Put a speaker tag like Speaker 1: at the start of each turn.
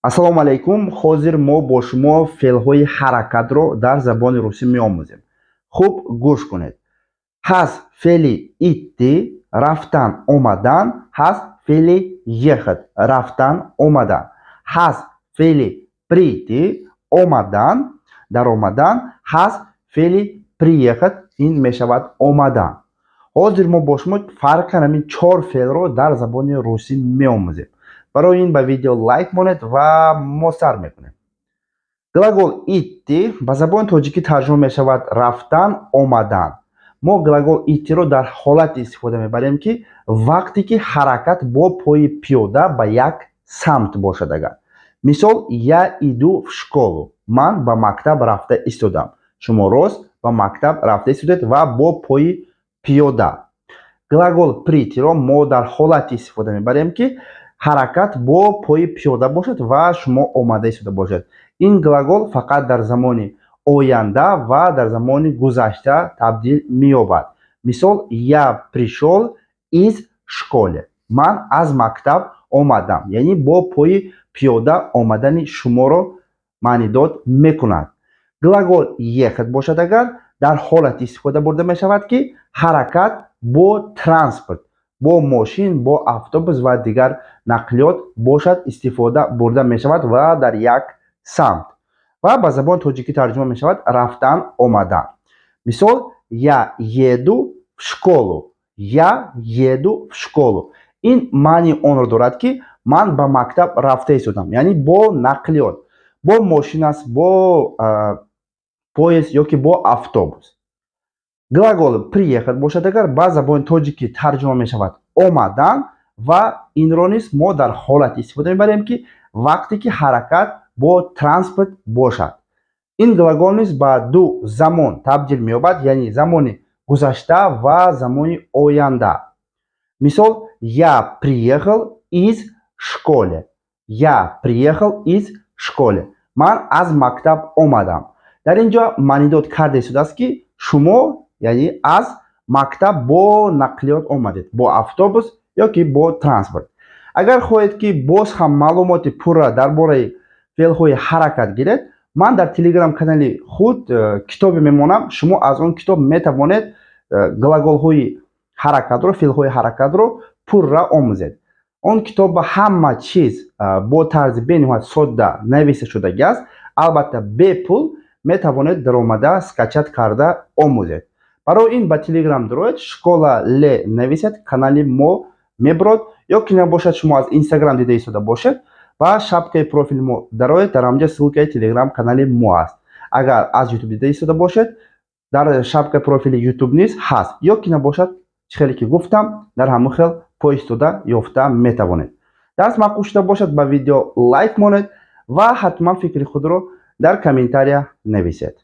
Speaker 1: Ассалому алайкум. Ҳозир мо бо шумо феълҳои ҳаракатро дар забони русӣ меомӯзем. Хуб гӯш кунед. Ҳаст феъли идти рафтан омадан, ҳаст феъли ехат рафтан омадан, ҳаст феъли прийти омадан даромадан, ҳаст феъли приехат ин мешавад омадан. Ҳозир мо бо шумо фарқи ҳамин чор феълро дар забони русӣ меомӯзем. Барои ин ба видео лайк монед ва мо сар мекунем. Глагол идти ба забони тоҷикӣ тарҷума мешавад рафтан омадан. Мо глагол иттиро дар ҳолати истифода мебарем ки вақте ки ҳаракат бо пои пиёда ба як самт бошад. Агар мисол я иду в школу, ман ба мактаб рафта истодам. Шумо рост ба мактаб рафта истодед ва бо пои пиёда. Глагол прийтиро мо дар ҳолати истифода мебарем ки ҳаракат бо пои пиёда бошад ва шумо омада истода бошад. Ин глагол фақат дар замони оянда ва дар замони гузашта табдил меёбад. Мисол я пришел из школы, ман аз мактаб омадам, яъне бо пои пиёда омадани шуморо маънидод мекунад. Глагол ехат бошад агар дар ҳолати истифода бурда мешавад ки ҳаракат бо транспорт, бо мошин, бо автобус ва дигар нақлиёт бошад истифода бурда мешавад ва дар як самт ва ба забони тоҷикӣ тарҷума мешавад рафтан омадан. Мисол я еду в школу, я еду в школу. Ин маъни онро дорад ки ман ба мактаб рафта истодам, яъне бо нақлиёт, бо мошин аст, бо поезд ёки бо автобус. Глагол приехат бошад агар ба забони тоҷикӣ тарҷума мешавад омадан ва инро низ мо дар ҳолати истифода мебарем ки вақте ки ҳаракат бо транспорт бошад. Ин глагол низ ба ду замон табдил меёбад, яъне замони гузашта ва замони оянда. Мисол я приехал из школы, я приехал из школы, ман аз мактаб омадам. Дар ин ҷо маънидод карда истодааст ки шумо яъне аз мактаб бо нақлиёт омадед, бо автобус ёки бо транспорт. Агар хоҳед ки боз ҳам маълумоти пурра дар бораи феълҳои ҳаракат гиред, ман дар телеграм канали худ китобе мемонам. Шумо аз он китоб метавонед глаголҳои ҳаракатро, феълҳои ҳаракатро пурра омӯзед. Он китоб ба ҳама чиз бо тарзи бениҳоят содда нависта шудагӣ аст. Албатта бепул метавонед даромада скачат карда омӯзед. Барои ин ба телеграм дуроед, школа ле нависед, канали мо мебурад, ёки набошад шумо аз инстаграм дида истода бошед, ба шапкаи профили мо дароед, дар ҳамҷо ссилкаи телеграм канали мо аст. Агар аз ютуб дида истода бошед, дар шапкаи профили ютуб низ ҳаст, ёки набошад чӣ хеле ки гуфтам, дар ҳамон хел поистода ёфта метавонед. Дарс маъқул шуда бошад, ба видео лайк монед ва ҳатман фикри худро дар комментария нависед.